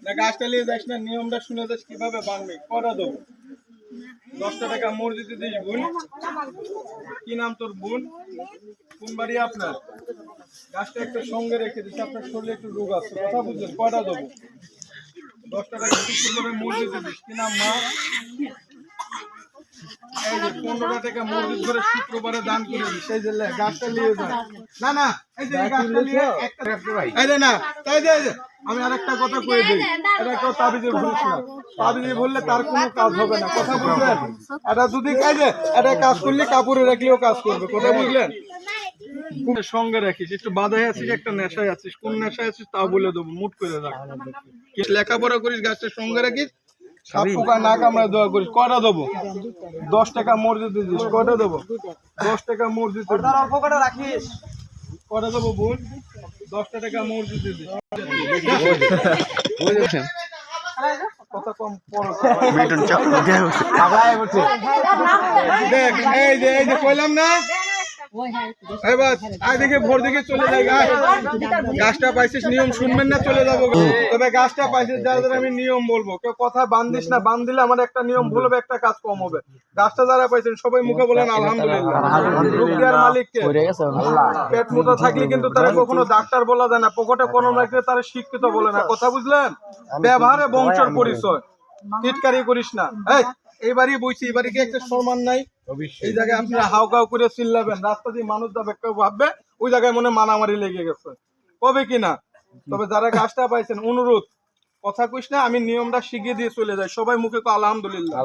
না গাছটা নিয়ে যাস না, নিয়মটা শুনে যাস কিভাবে বানবে করা দেবো। 10 টাকা মসজিদে দিস বোন। কি নাম তোর বোন? কোন বাড়ি আপনার? গাছটা একটু সঙ্গে রেখে দিস, আপনার শরীরে একটু রোগ আছে, কথা বুঝলেন? কয়টা দেবো? 10 টাকা শুক্রবারে মসজিদে দিস। কি নাম মা? এই যে 15 টাকা মসজিদ করে শুক্রবারে দান করে দিস। এই যে গাছটা নিয়ে যা। না না, এই যে গাছটা নিয়ে একটা ভাই, এই যে না, এই যে আমি আরেকটা কথা কয়ে দিই, এটা কেউ তাবিজে ভুলিস না। তাবিজে ভুললে তার কোনো কাজ হবে না, কথা বুঝলেন? এটা যদি এই যে এটা কাজ করলে কাপড়ে রাখলেও কাজ করবে, কথা বুঝলেন? সঙ্গে রাখিস, একটু বাধায় আছিস, একটা নেশায় আছিস, কোন নেশায় আছিস তাও বলে দেবো, মুট করে রাখ। লেখাপড়া করিস, গাছটা সঙ্গে রাখিস, সাপ পোকা না কামড়ায় দোয়া করিস। কয়টা দেবো? 10 টাকা মসজিদে দিস। কয়টা দেবো? 10 টাকা মসজিদে রাখিস। কয়টা দেবো বোন? 10 টাকা মসজিদে দিস। কথা কম পড়ো। দেখ এই যে কইলাম না, এবার আয় দেখে ভোর দিকে চলে যায় গাছ। গাছটা পাইছিস, নিয়ম শুনবেন না, চলে যাবো। তবে গাছটা পাইছিস যারা যারা আমি নিয়ম বলবো, কেউ কথা বান্ধিস না, বান দিলে আমার একটা নিয়ম ভুল হবে, একটা কাজ কম হবে। গাছটা যারা পাইছেন সবাই মুখে বলেন আলহামদুলিল্লাহ। রূপ দেওয়ার মালিককে। পেট মোটা থাকলে কিন্তু তারা কখনো ডাক্তার বলা যায় না, পকেটে কলম রাখলে তারা শিক্ষিত বলে না, কথা বুঝলেন? ব্যবহারে বংশের পরিচয়, টিটকারি করিস না। এইবারই বইছি, এবারে কি একটা সম্মান নাই? এই জায়গায় আপনারা হাউ কাউ করে চিল্লাবেন, রাস্তা দিয়ে মানুষ যাবে, কেউ ভাববে ওই জায়গায় মনে মারামারি লেগে গেছে, কবে কিনা। তবে যারা গাছটা পাইছেন, অনুরোধ কথা কইস না, আমি নিয়মটা শিখিয়ে দিয়ে চলে যাই, সবাই মুখে আলহামদুলিল্লাহ।